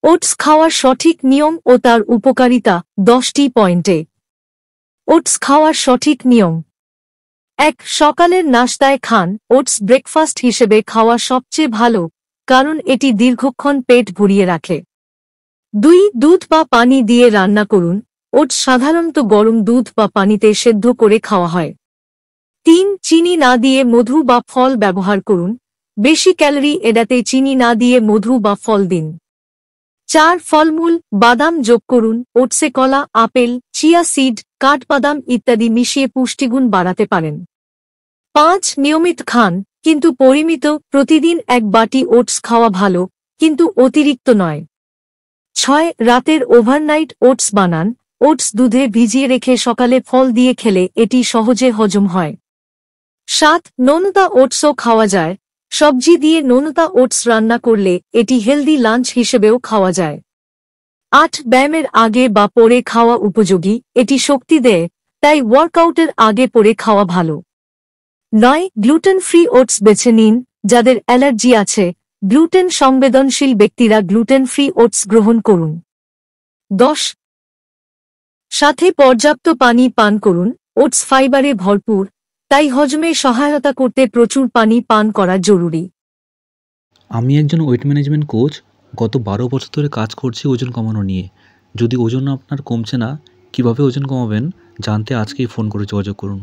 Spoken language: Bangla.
ওটস খাওয়ার সঠিক নিয়ম ও তার উপকারিতা 10টি পয়েন্টে। ওটস খাওয়ার সঠিক নিয়ম। 1. সকালের নাশতায় খান। ওটস ব্রেকফাস্ট হিসেবে খাওয়া সবচেয়ে ভালো, কারণ এটি দীর্ঘক্ষণ পেট ভরিয়ে রাখে। 2. দুধ বা পানি দিয়ে রান্না করুন। ওটস সাধারণত গরম দুধ বা পানিতে সেদ্ধ করে খাওয়া হয়। 3. চিনি না দিয়ে মধু বা ফল ব্যবহার করুন। বেশি ক্যালোরি এড়াতে চিনি না দিয়ে মধু বা ফল দিন। 4. ফলমূল, বাদাম যোগ করুন। ওটসে কলা, আপেল, চিয়া সিড, কাঠবাদাম ইত্যাদি মিশিয়ে পুষ্টিগুণ বাড়াতে পারেন। 5. নিয়মিত খান, কিন্তু পরিমিত। প্রতিদিন 1 বাটি ওটস খাওয়া ভালো, কিন্তু অতিরিক্ত নয়। 6. রাতের ওভারনাইট ওটস বানান। ওটস দুধে ভিজিয়ে রেখে সকালে ফল দিয়ে খেলে এটি সহজে হজম হয়। 7. নোনতা ওটসও খাওয়া যায়। সবজি দিয়ে নোনতা ওটস রান্না করলে এটি হেলদি লাঞ্চ হিসেবেও খাওয়া যায়। 8. ব্যায়ামের আগে বা পরে খাওয়া উপযোগী। এটি শক্তি দেয়, তাই ওয়ার্কআউটের আগে পরে খাওয়া ভালো। 9. গ্লুটেন ফ্রি ওটস বেছে নিন। যাদের অ্যালার্জি আছে, গ্লুটেন সংবেদনশীল ব্যক্তিরা গ্লুটেন ফ্রি ওটস গ্রহণ করুন। 10. সাথে পর্যাপ্ত পানি পান করুন। ওটস ফাইবারে ভরপুর, তাই হজমে সহায়তা করতে প্রচুর পানি পান করা জরুরি। আমি একজন ওয়েট ম্যানেজমেন্ট কোচ। গত 12 বছর ধরে কাজ করছি ওজন কমানো নিয়ে। যদি ওজন আপনার কমছে না, কিভাবে ওজন কমাবেন জানতে আজকেই ফোন করে যোগাযোগ করুন।